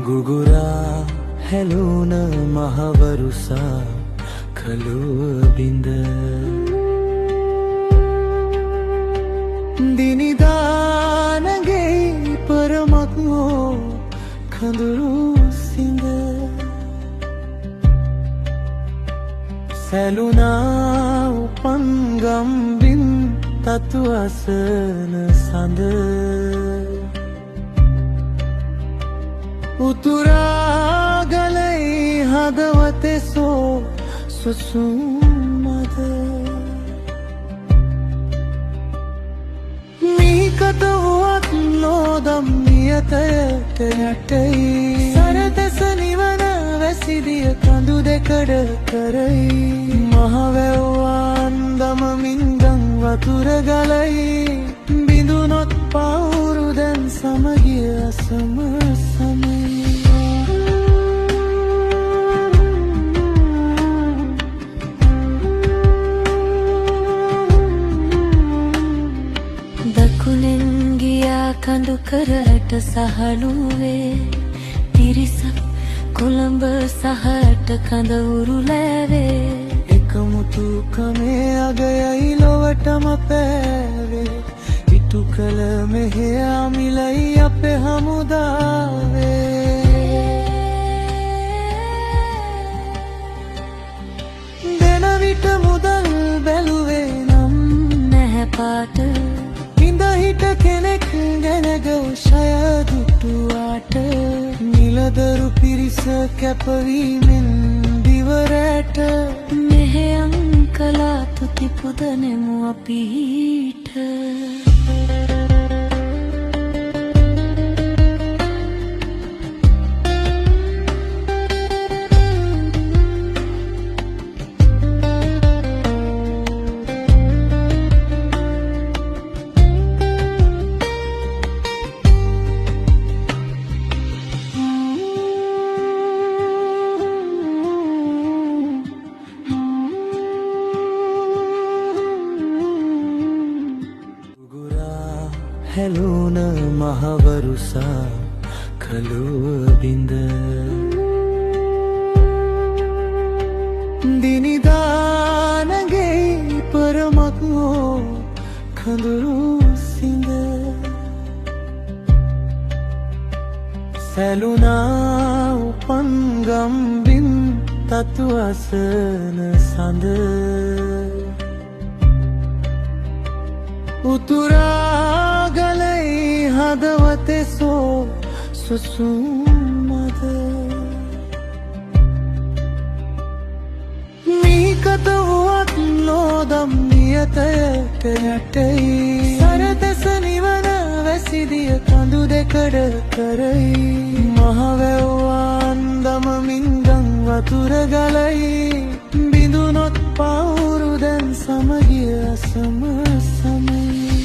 ගුගුරා හැලුන මහවරුසා කළුව බිඳ දිනිදානගේ පරමක් හෝ කඳුළු සිඳ සැලුනා උපන්ගම්බින් තතු අසන සඳ උතුරාගලයි හදවතේ සෝ සුසුමද මීකත වුවත් නොදම් නියතයට යටයි සරදෙස නිවන වැසිදිය කඳු දෙකඩ කරයි මහවැව්වාන් දමමින්දං වතුර ගලයි බිඳුනොත් පවුරු දැන් සමගිය අසම සමයි දකුණෙන් ගියා කඳු කරට සහළුවේ තිරිසක් කොළඹ සහට කඳ උරුලෑවේ එකමුතුකමේ අගයයි ලොවටම පෑවේ ඉටු කළ මෙහෙ අමිලයි අපේ හමුදාවේ දෙන විට මුදල් බැලුවේ නම් නැහැ පාට හිට කෙනෙක් ගැනගෞෂය දුටුවාට නිලදරු පිරිස කැපවීමෙන් දිවරට මෙහෙයන් කලා තුති පුදනෙමු අපිට හැලුන මහවරුසා කළුව බිඳ දිනිදානගේ පරමක් හෝ කඳුළු සිඳ සැලුනා උපන්ගම්බින් තතු අසන සඳ උතුරාගලයි හදවතේ සෝ සුසුමද මීකත වුවත් නොදම් නියතයට යටයි සරදෙස නිවන වැසිදිය කඳු දෙකඩ කරයි මහවැව්වාන් දමමින්දං වතුර ගලයි බිඳුනොත් පවුරු දැන් සමගිය අසම සමයි